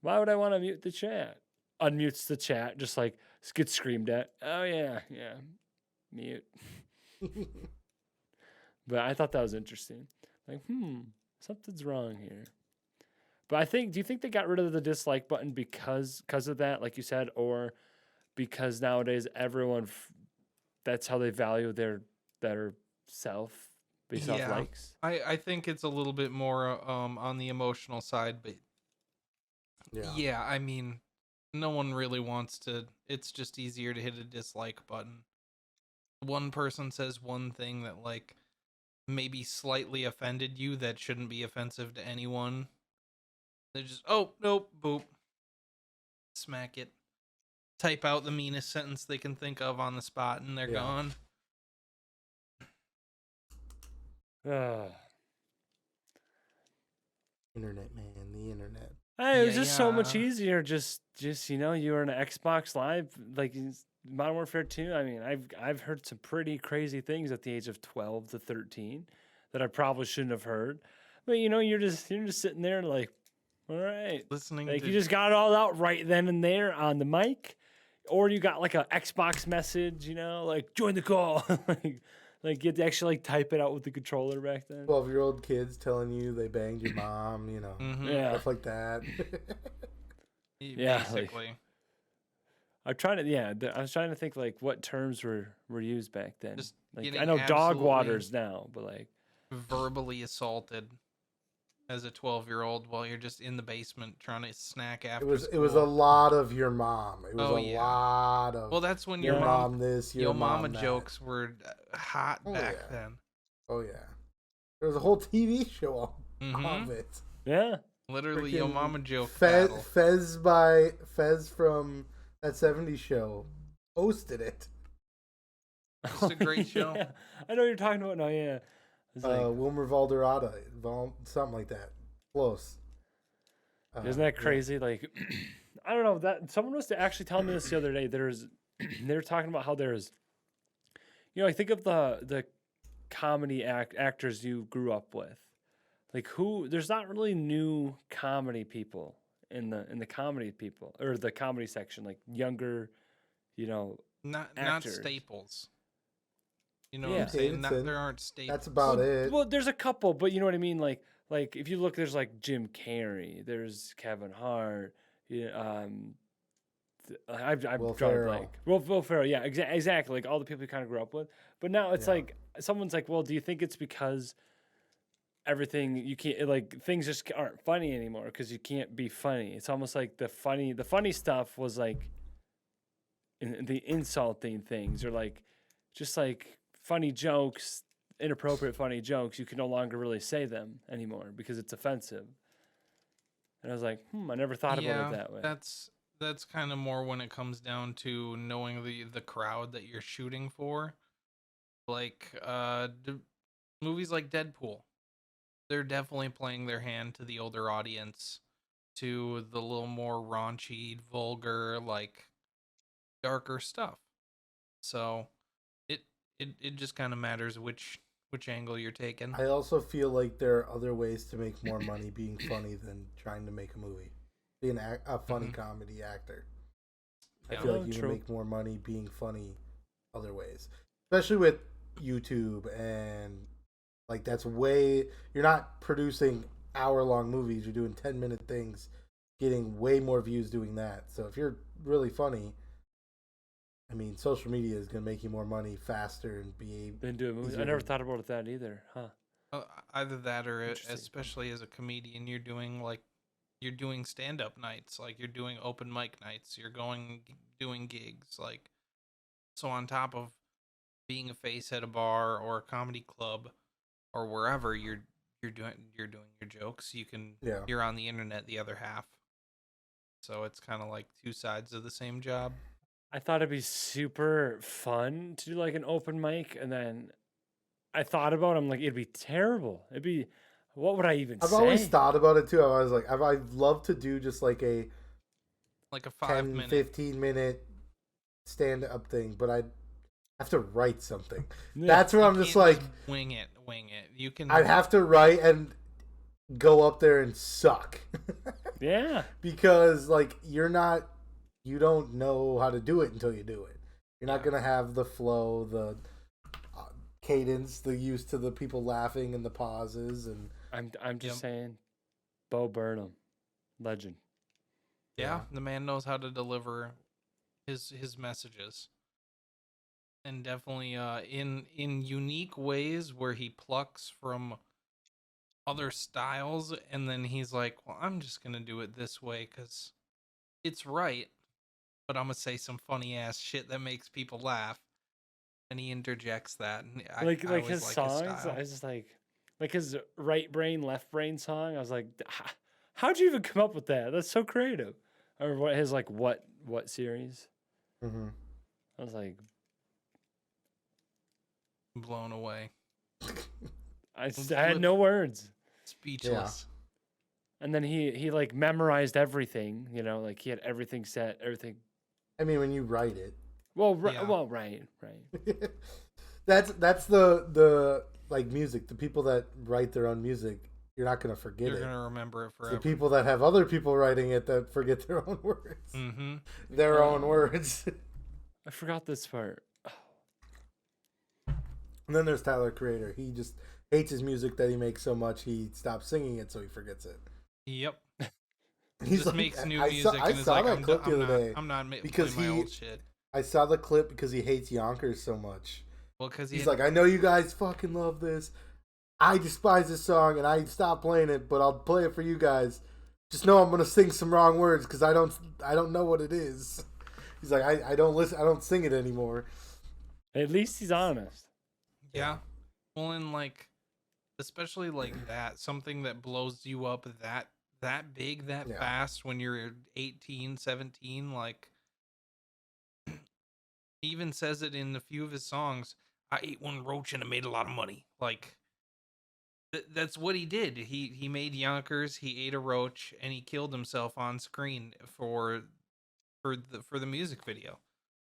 why would I want to mute the chat? Unmutes the chat, just like gets screamed at. Oh yeah, mute. But I thought that was interesting. Like, something's wrong here. But do you think they got rid of the dislike button because of that, like you said, or because nowadays everyone, that's how they value their self based off likes? I think it's a little bit more on the emotional side, but yeah, I mean, no one really wants to. It's just easier to hit a dislike button. One person says one thing that like maybe slightly offended you that shouldn't be offensive to anyone. They just, oh nope, boop, smack it, type out the meanest sentence they can think of on the spot, and they're gone. Internet, man, the internet. Hey, it was just so much easier. Just you were in an Xbox Live, like Modern Warfare 2. I mean, I've heard some pretty crazy things at the age of 12 to 13 that I probably shouldn't have heard. But you're just sitting there like, all right, listening. Like you just got it all out right then and there on the mic, or you got like a Xbox message, like join the call. Like you had to actually type it out with the controller back then. 12-year-old kids telling you they banged your mom, stuff like that. Basically. I was trying to think like what terms were used back then. Just like I know dog waters now, but like verbally assaulted as a 12-year-old while you're just in the basement trying to snack after school. It was a lot of your mom. It was lot of. Well, that's when your mom this, your mama mom jokes were hot back then. Oh yeah, there was a whole TV show of it. Yeah, literally your mama joke. Fez from that '70s show hosted it. It's a great show. Yeah. I know what you're talking about now. Yeah. Wilmer Valderrama, something like that. Close. Isn't that crazy? Like, I don't know. That someone was actually telling me this the other day. They were talking about how there's, I think of the comedy actors you grew up with, like there's not really new comedy people in the comedy people or the comedy section, like younger, not staples. You know what I'm saying? There aren't staples. That's about it. Well, there's a couple, but you know what I mean. Like if you look, there's like Jim Carrey, there's Kevin Hart. I've drawn blank. Will Ferrell, yeah, exactly. Like all the people you kind of grew up with. But now it's like someone's like, well, do you think it's because everything you can't like things just aren't funny anymore because you can't be funny? It's almost like the funny stuff was like the insulting things or like just like funny jokes, inappropriate funny jokes, you can no longer really say them anymore because it's offensive. And I was like, I never thought about it that way. that's kind of more when it comes down to knowing the crowd that you're shooting for. Like movies like Deadpool, they're definitely playing their hand to the older audience, to the little more raunchy, vulgar, like darker stuff. So it just kind of matters which angle you're taking. I also feel like there are other ways to make more money being funny than trying to make a movie. Being a funny comedy actor. I Yeah. feel like you can make more money being funny other ways. Especially with YouTube and like that's way you're not producing hour-long movies, you're doing 10-minute things, getting way more views doing that. So if you're really funny, I mean, social media is going to make you more money faster and be Then do a movie. I easier never to- thought about that either, huh? Either that or Interesting. especially as a comedian, you're doing stand-up nights, like you're doing open mic nights, you're doing gigs, like, so on top of being a face at a bar or a comedy club or wherever you're doing your jokes, Yeah. you're on the internet the other half. So it's kind of like two sides of the same job. I thought it'd be super fun to do like an open mic, and then I thought about it, I'm like, it'd be terrible. It'd be, what would I even I've say? always thought about it too. I was like, I'd love to do just like a Like a 10, 5-minute 15-minute stand-up thing, but I'd have to write something. Yeah. That's where I'm You just can't like, wing it. You can I'd have to write and go up there and suck. Yeah. Because like you don't know how to do it until you do it. You're not gonna have the flow, the cadence, the use to the people laughing and the pauses, and I'm just Yep. saying, Bo Burnham, legend. Yeah, the man knows how to deliver his messages, and definitely in unique ways where he plucks from other styles, and then he's like, well, I'm just gonna do it this way because it's right, but I'm gonna say some funny ass shit that makes people laugh, and he interjects that. And I Like always his like songs, his style. I was just like his right brain, left brain song. I was like, how'd you even come up with that? That's so creative. Or what his like what series? mm-hmm. I was like, Blown away, I had no words. speechless. And then he like memorized everything, like he had everything set, everything. I mean, when you write it, Well, Yeah. well, right. that's the like music. The people that write their own music, you're not gonna forget You're it. gonna remember it It's the forever. people that have other people writing it that forget their own words. Mm-hmm. Their own words. I forgot this part. And then there's Tyler Creator. He just hates his music that he makes so much he stops singing it so he forgets it. Yep. He's Just like, makes new I music saw, I and is saw like, that clip the other day. I'm not because playing my he- old shit. I saw the clip because he hates Yonkers so much. Well, because He's like, I know you guys fucking love this. I despise this song and I stopped playing it, but I'll play it for you guys. Just know I'm gonna sing some wrong words because I don't know what it is. He's like, I don't listen, I don't sing it anymore. At least he's honest. yeah. Well, and like, especially like that, something that blows you up that big, that Yeah. fast when you're 18, 17, like, he even says it in a few of his songs. I ate one roach and it made a lot of money. Like, that's what he did. He made Yonkers, he ate a roach, and he killed himself on screen for the music video.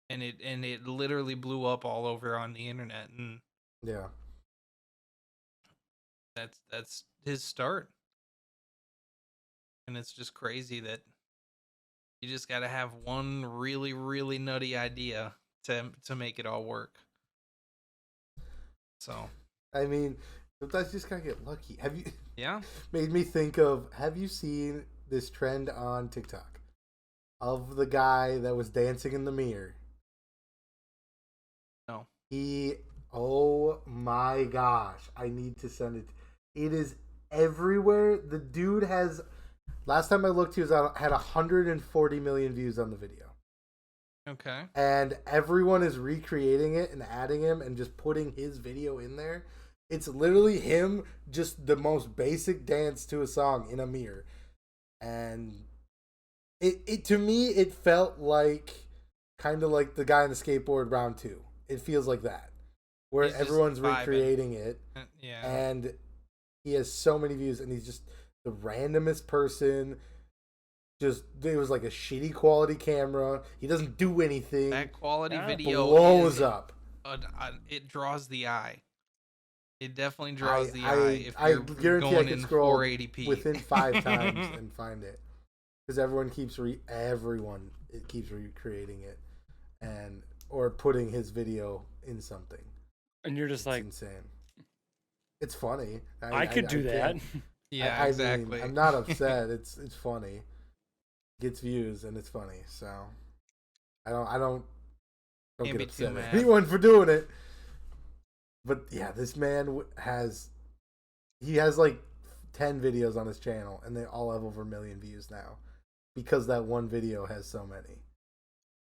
And it literally blew up all over on the internet, and Yeah. that's his start. And it's just crazy that you just got to have one really, really nutty idea to make it all work. So, I mean, sometimes you just gotta get lucky. Have you yeah. made me think of, have you seen this trend on TikTok of the guy that was dancing in the mirror? No. Oh my gosh, I need to send it. It is everywhere. The dude has, last time I looked, had 140 million views on the video. Okay. And everyone is recreating it and adding him and just putting his video in there. It's literally him, just the most basic dance to a song in a mirror. And It to me it felt like kind of like the guy on the skateboard round 2. It feels like that, where He's just everyone's vibing. recreating it, Yeah. and he has so many views, and he's just the randomest person. Just it was like a shitty quality camera. He doesn't do anything. That quality Yeah. video Blows is up. It draws the eye. It definitely draws the I eye if I you're guarantee I going can in scroll 480p. within 5 times and find it, because everyone keeps recreating it, and or putting his video in something. And you're just It's like, insane. It's funny. I could do that. can't- Yeah, I mean, exactly. I'm not upset. It's funny. Gets views and it's funny. So I don't Can't get be too upset mad. at anyone for doing it. But yeah, this man has like 10 videos on his channel, and they all have over 1 million views now, because that one video has so many.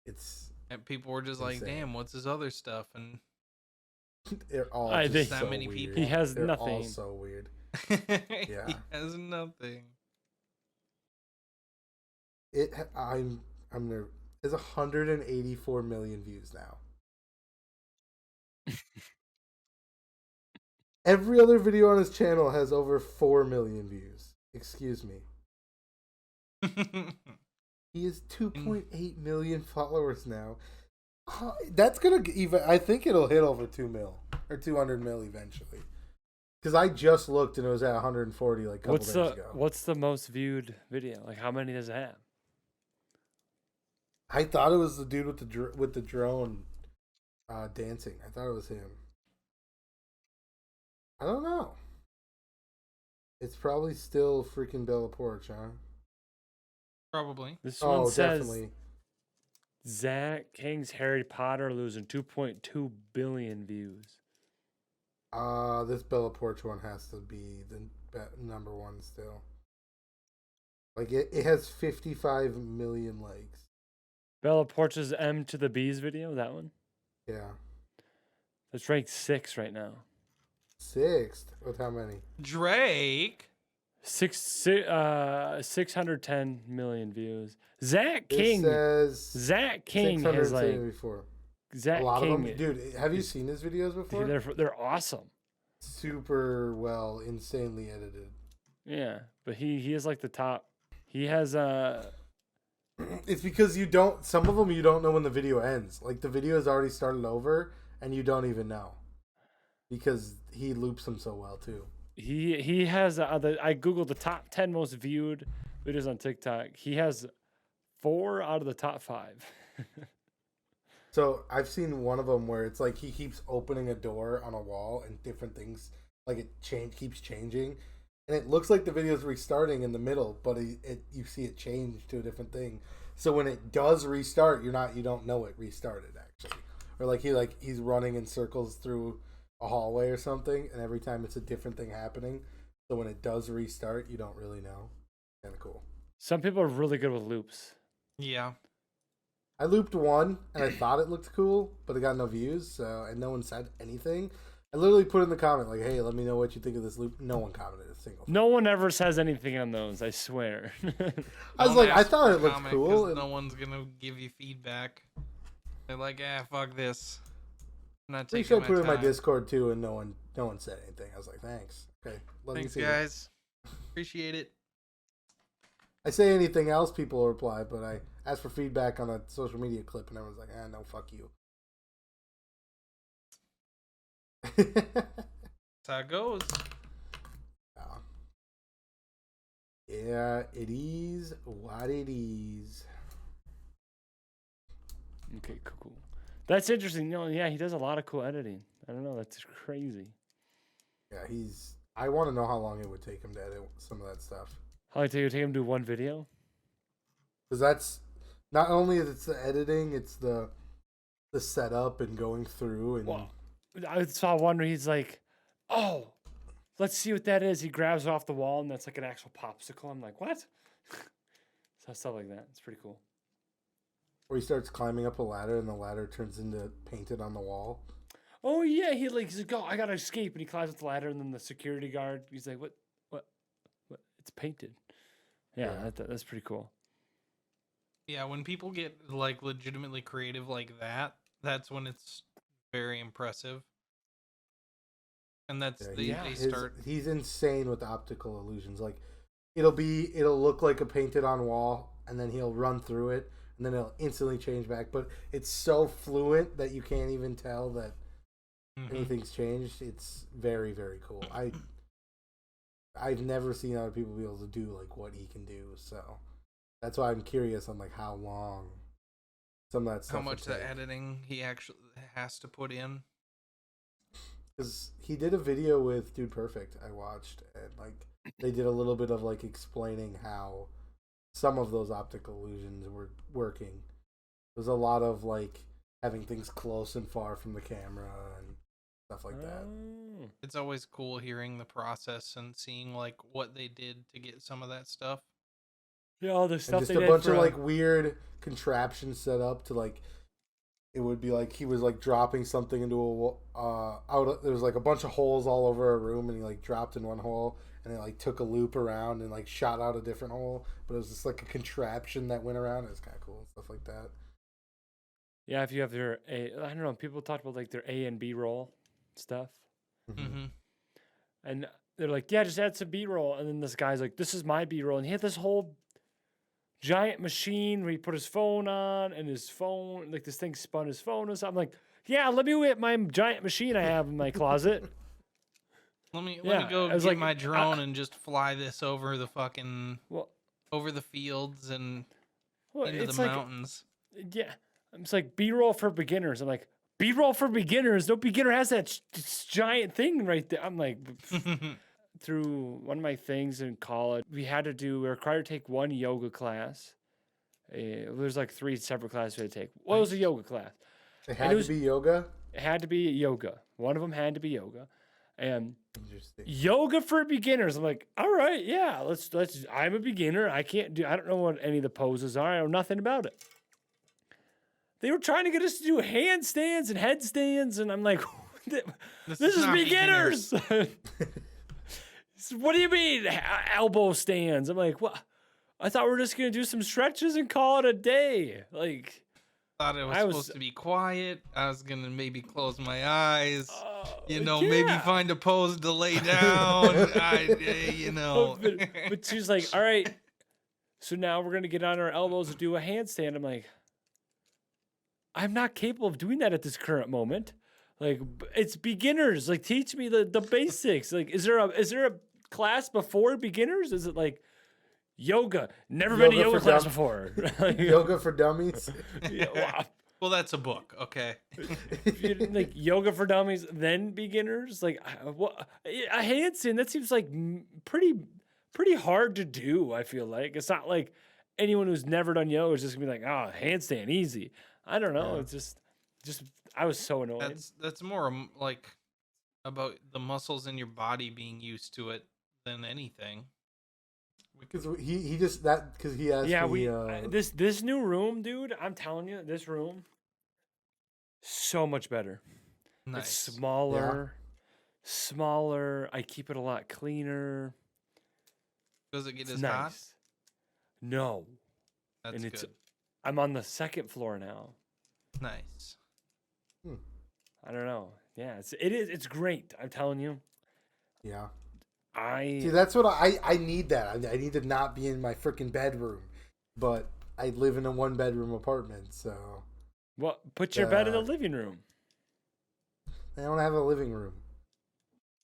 It's And people were just like, insane. "Damn, what's his other stuff?" And they're all I just think- so That many weird. people. He has They're all nothing. so weird. he has nothing. I'm nervous. It's 184 million views now. Every other video on his channel has over 4 million views. Excuse me. He has 2.8 million followers now. That's gonna even. I think it'll hit over 2 mil or 200 mil eventually. Because I just looked and it was at 140 like a couple days ago. what's the most viewed video? Like, how many does it have? I thought it was the dude with the drone dancing. I thought it was him. I don't know. It's probably still freaking Bella Porch, huh? Probably. This one Oh, says definitely. Zach King's Harry Potter losing 2.2 billion views. This Bella Porch one has to be the number one still. Like it has 55 million likes. Bella Porch's M to the B's video, that one? Yeah. That's ranked 6 right now. 6th with how many? Drake. 610 million views. Zach King. It says Zach King has like 674. Zach A lot King. of them, dude. Have you seen his videos before? They're awesome. Super well, insanely edited. Yeah, but he is like the top. He has It's because you don't. Some of them you don't know when the video ends. Like the video has already started over, and you don't even know, because he loops them so well too. he has I googled the top 10 most viewed videos on TikTok. He has 4 out of the top 5. So I've seen one of them where it's like he keeps opening a door on a wall and different things, like it keeps changing, and it looks like the video's restarting in the middle, but you see it change to a different thing. So when it does restart, you don't know it restarted actually, or he's running in circles through a hallway or something, and every time it's a different thing happening. So when it does restart, you don't really know. Kind of cool. Some people are really good with loops. Yeah. I looped one and I thought it looked cool, but it got no views, and no one said anything. I literally put in the comment like, "Hey, let me know what you think of this loop." No one commented a single. No one ever says anything on those, I swear. I was Don't like, I ask thought for it looked comment, cool. 'cause and- No one's gonna give you feedback. They're like, fuck this. I'm not Pretty taking sure I put it in my time. Discord too, and no one said anything. I was like, "Thanks, okay, let Thanks, me see." guys. Appreciate it. I say anything else, people will reply, but I asked for feedback on a social media clip, and everyone's like, no, fuck you." That's how it goes. Yeah, it is what it is. Okay, cool. That's interesting. Yeah, he does a lot of cool editing. I don't know, that's crazy. Yeah, I want to know how long it would take him to edit some of that stuff. How long did it take him to do one video? Because that's not only it's the editing, it's the setup and going through and Well, I saw one where he's like, "Oh, let's see what that is." He grabs it off the wall, and that's like an actual popsicle. I'm like, "What?" So stuff like that. It's pretty cool. where he starts climbing up a ladder and the ladder turns into painted on the wall. Oh yeah, he's like, "Oh, I gotta escape," and he climbs up the ladder, and then the security guard, he's like, "What? It's painted." Yeah, Yeah. that's pretty cool. Yeah, when people get like legitimately creative like that, that's when it's very impressive. And that's Yeah, they start. he's insane with optical illusions. Like it'll look like a painted on wall, and then he'll run through it, and then it'll instantly change back. But it's so fluent that you can't even tell that anything's changed. It's very, very cool. I've never seen other people be able to do like what he can do. So that's why I'm curious on like how long some of that stuff. How much the editing he actually has to put in. Because he did a video with Dude Perfect I watched, and like they did a little bit of like explaining how some of those optical illusions were working. There's a lot of like having things close and far from the camera and stuff like that. It's always cool hearing the process and seeing like what they did to get some of that stuff. Yeah, all the stuff And just they a did bunch for, of like weird contraptions set up to like it would be like he was like dropping something into there was like a bunch of holes all over a room, and he like dropped in one hole and it like took a loop around and like shot out a different hole, but it was just like a contraption that went around. It was kind of cool and stuff like that. Yeah, if you have I don't know, people talked about like their A and B roll stuff. And they're like, yeah, just add some B roll. And then this guy's like, this is my B roll. And he had this whole giant machine where he put his phone on, and his phone, like this thing spun his phone and stuff. I'm like, yeah, let me whip my giant machine I have in my closet. Let me go get like, my drone and just fly this over the fucking over the fields and into the mountains. Yeah, it's like B-roll for beginners. I'm like, B-roll for beginners? No beginner has that giant thing right there. I'm like, through one of my things in college, we were required to take one yoga class. There's like 3 separate classes we had to take. What was a yoga class? It had to be yoga? It had to be yoga. One of them had to be yoga. And yoga for beginners. I'm like, all right, yeah, let's. I'm a beginner. I don't know what any of the poses are. I know nothing about it. They were trying to get us to do handstands and headstands, and I'm like, this is beginners. What do you mean elbow stands? I'm like, what? I thought we were just gonna do some stretches and call it a day. Like, thought it was supposed to be quiet. I was gonna maybe close my eyes, maybe find a pose to lay down. But she's like, all right, so now we're gonna get on our elbows and do a handstand. I'm like, I'm not capable of doing that at this current moment. Like, it's beginners. Like, teach me the basics. Like, is there a class before beginners? Is it like yoga? Never been to yoga class before. Yoga for dummies. Well, that's a book. Okay. Like yoga for dummies, then beginners. Like, what a handstand? That seems like pretty hard to do. I feel like it's not like anyone who's never done yoga is just gonna be like, oh, handstand, easy. I don't know. Yeah. It's just I was so annoyed. That's more like about the muscles in your body being used to it than anything. Because he just because he has this new room, dude. I'm telling you, this room so much better. Nice. It's smaller. I keep it a lot cleaner. Does it get as hot? No. That's good. I'm on the 2nd floor now. Nice. I don't know. Yeah, it's great. I'm telling you. Yeah. That's what I need. That I need to not be in my freaking bedroom, but I live in a 1-bedroom apartment, so. Well, put your bed in the living room. I don't have a living room,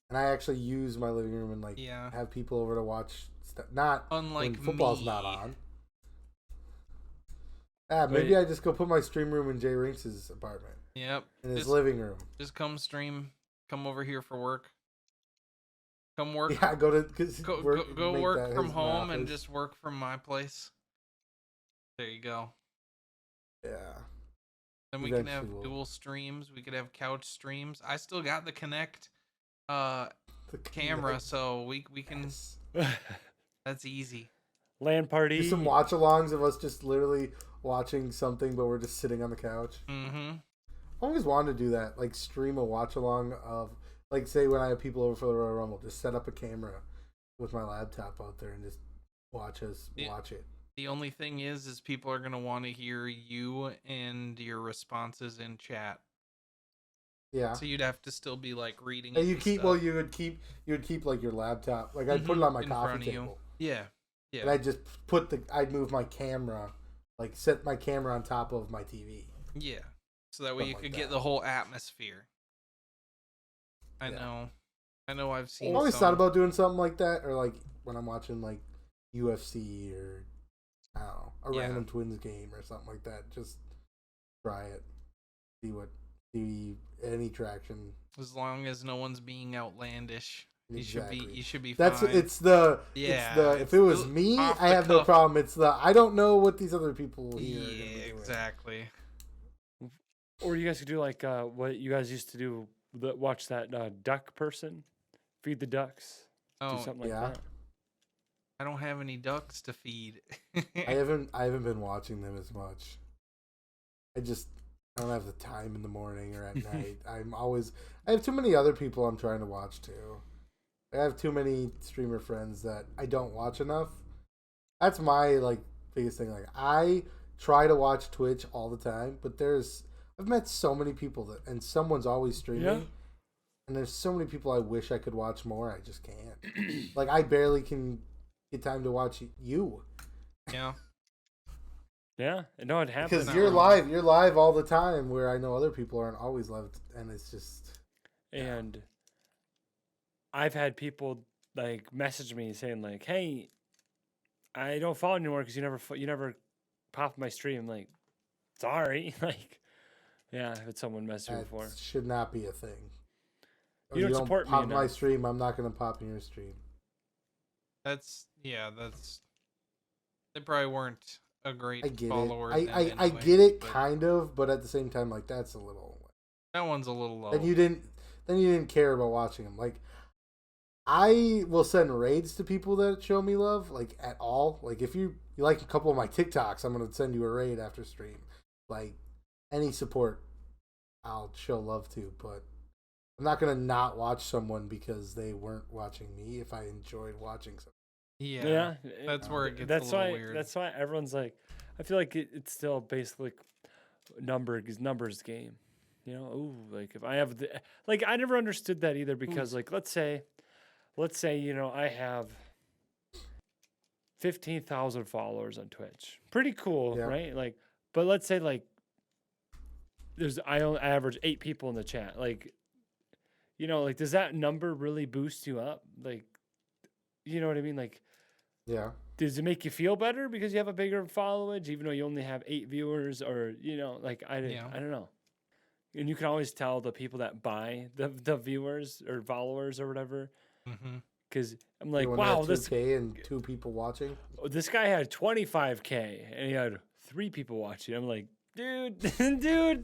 and I actually use my living room and have people over to watch stuff. Not unlike when football's me. Not on. Maybe I just go put my stream room in JRinkz's apartment. Yep. In his living room. Just come stream. Come over here for work. Come work. Yeah, go work from home and just work from my place. There you go. Yeah. Then we can have dual streams. We could have couch streams. I still got the Kinect camera, so we can. That's easy. LAN party. Do some watch-alongs of us just literally watching something, but we're just sitting on the couch. Mm-hmm. I always wanted to do that, like stream a watch-along of, like, say when I have people over for the Royal Rumble, just set up a camera with my laptop out there and just watch it. The only thing is people are gonna want to hear you and your responses in chat. Yeah. So you'd have to still be like reading. And it you and keep stuff. you would keep like your laptop. Like I'd put it on my in coffee front of you. table. Yeah. Yeah. And I'd move my camera, like set my camera on top of my TV. Yeah. So that way you Something could like get that. the whole atmosphere. I Yeah. know I've seen I've always some. thought about doing something like that, or like when I'm watching like UFC or I don't know, a Yeah. random Twins game or something like that. Just try it, see any traction. As long as no one's being outlandish. Exactly. You should be That's fine. if it was me, I have no problem. It's the I don't know what these other people here are gonna be doing. Exactly. Or you guys could do like what you guys used to do. Watch that duck person, feed the ducks. Do Oh, something like yeah. that. I don't have any ducks to feed. I haven't been watching them as much. I don't have the time in the morning or at night. I have too many other people I'm trying to watch too. I have too many streamer friends that I don't watch enough. That's my like biggest thing. Like I try to watch Twitch all the time, but I've met so many people and someone's always streaming. Yeah. And there's so many people I wish I could watch more. I just can't. Like I barely can get time to watch you. Yeah. Yeah, no, it happens. Because you're live all the time, where I know other people aren't always live, and it's just. And I've had people like message me saying like, "Hey, I don't follow anymore because you never pop my stream." Like, sorry, like, yeah, I've had someone message me That before. should not be a thing. You don't support me pop my enough. stream. I'm not going to pop in your stream. That's they probably weren't a great I get follower. it. then I anyway, get it but kind of, but at the same time, like that's a little. that one's a little low. Then you didn't care about watching them. Like I will send raids to people that show me love, like at all. Like if you like a couple of my TikToks, I'm gonna send you a raid after stream. Like any support, I'll show love to, but I'm not gonna not watch someone because they weren't watching me if I enjoyed watching someone. Yeah. That's where it gets That's a little why. weird. That's why everyone's like, I feel like it's still basically numbers game. You know, ooh, like if I have like I never understood that either because like let's say you know I have 15,000 followers on Twitch, pretty cool, Yeah. right? Like, but let's say like I only average 8 people in the chat, like, you know, like does that number really boost you up? Like, you know what I mean? Like, Yeah. does it make you feel better because you have a bigger followage, even though you only have 8 viewers, or you know, like I don't know. And you can always tell the people that buy the viewers or followers or whatever, because I'm like, When wow, that 2K and 2 people watching. this guy had 25K and he had 3 people watching. I'm like, dude,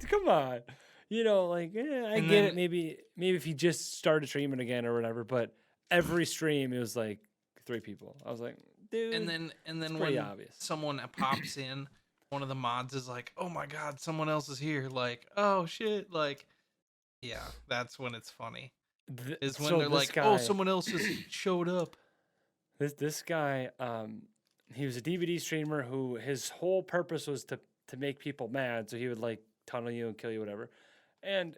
come on, you know, like I get it. Maybe if he just started streaming again or whatever, but every stream it was like 3 people. I was like, dude, and then pretty when obvious. someone pops in, one of the mods is like, "Oh my god, someone else is here!" Like, "Oh shit!" Like, yeah, that's when it's funny. Is when they're like, "Oh, someone else just showed up." This guy, he was a DVD streamer who his whole purpose was to make people mad, so he would like tunnel you and kill you, whatever. And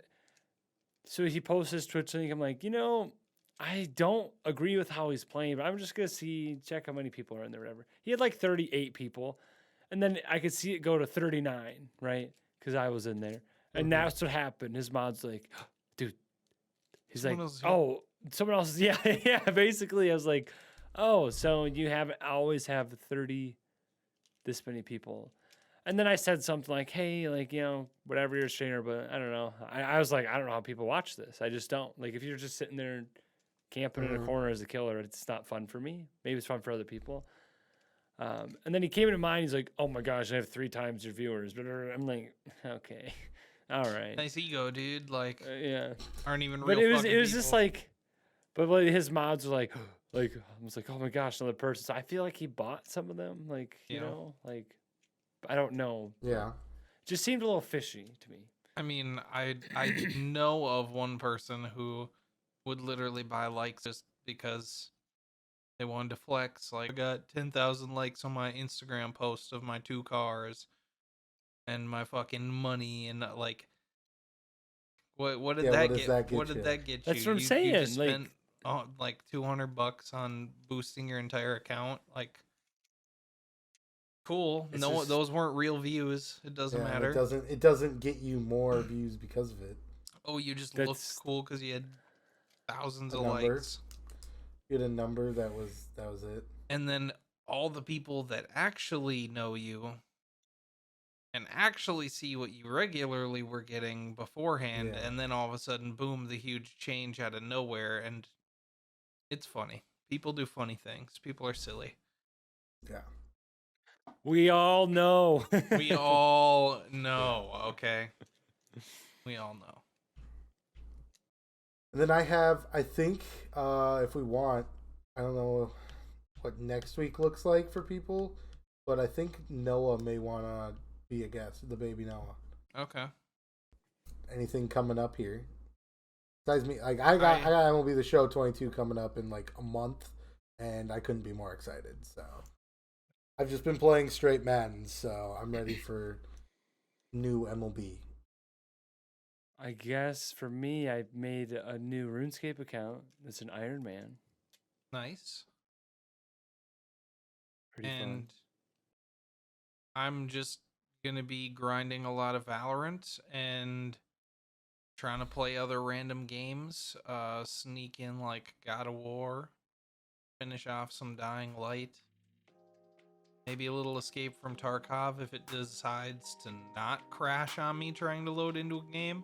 so he posts his Twitch link. I'm like, you know, I don't agree with how he's playing, but I'm just gonna check how many people are in there, whatever. He had like 38 people, and then I could see it go to 39, right? Because I was in there, and that's what happened. His mod's like, dude, he's Someone like, else is here. oh, someone else is, yeah. Basically, I was like, oh, so you always have 30, this many people. And then I said something like, hey, like, you know, whatever, you're a streamer, but I don't know. I was like, I don't know how people watch this. I just don't. Like, if you're just sitting there camping in a corner as a killer, it's not fun for me. Maybe it's fun for other people. And then he came into mind. He's like, oh my gosh, I have 3 times your viewers. But I'm like, okay, all right. Nice ego, dude. Like, Yeah. aren't even real. But it was fucking just people. like, but what his mods were like, I was like, oh my gosh, another person. So I feel like he bought some of them. Like, you Yeah. know, like, I don't know. Yeah. Just seemed a little fishy to me. I mean, I know of one person who would literally buy likes just because They wanted to flex. Like, I got 10,000 likes on my Instagram post of my 2 cars and my fucking money and like, what did Yeah, that what does get? that get What did you? that get That's you? what I'm You saying. just Like, spent like $200 on boosting your entire account. Like, cool. It's No, just- those weren't real views. It doesn't Yeah, and matter. it doesn't get you more views because of it. Oh, you just That's- looked cool because you had thousands A of number. likes. You had a number that was it. And then all the people that actually know you and actually see what you regularly were getting beforehand, Yeah. and then all of a sudden, boom, the huge change out of nowhere. And it's funny. People do funny things. People are silly. Yeah. we all know. We all know, okay? We all know. And then I think, if we want, I don't know what next week looks like for people, but I think Noah may want to be a guest, the baby Noah. Okay. Anything coming up here? Besides me, like I got MLB The Show 22 coming up in like a month, and I couldn't be more excited. So I've just been playing straight Madden, so I'm ready for new MLB. I guess for me, I made a new RuneScape account. It's an Iron Man. Nice. Pretty And fun. I'm just gonna be grinding a lot of Valorant and trying to play other random games. Sneak in like God of War, finish off some Dying Light. Maybe a little Escape from Tarkov if it decides to not crash on me trying to load into a game.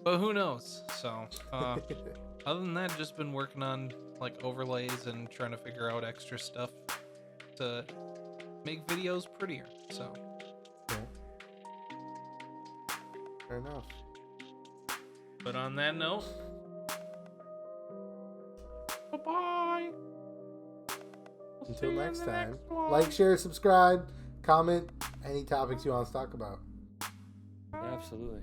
But who knows? So, other than that, just been working on like overlays and trying to figure out extra stuff to make videos prettier. So, Fair enough. but on that note, bye-bye. Until next time, like, share, subscribe, comment any topics you want us to talk about. Yeah, absolutely.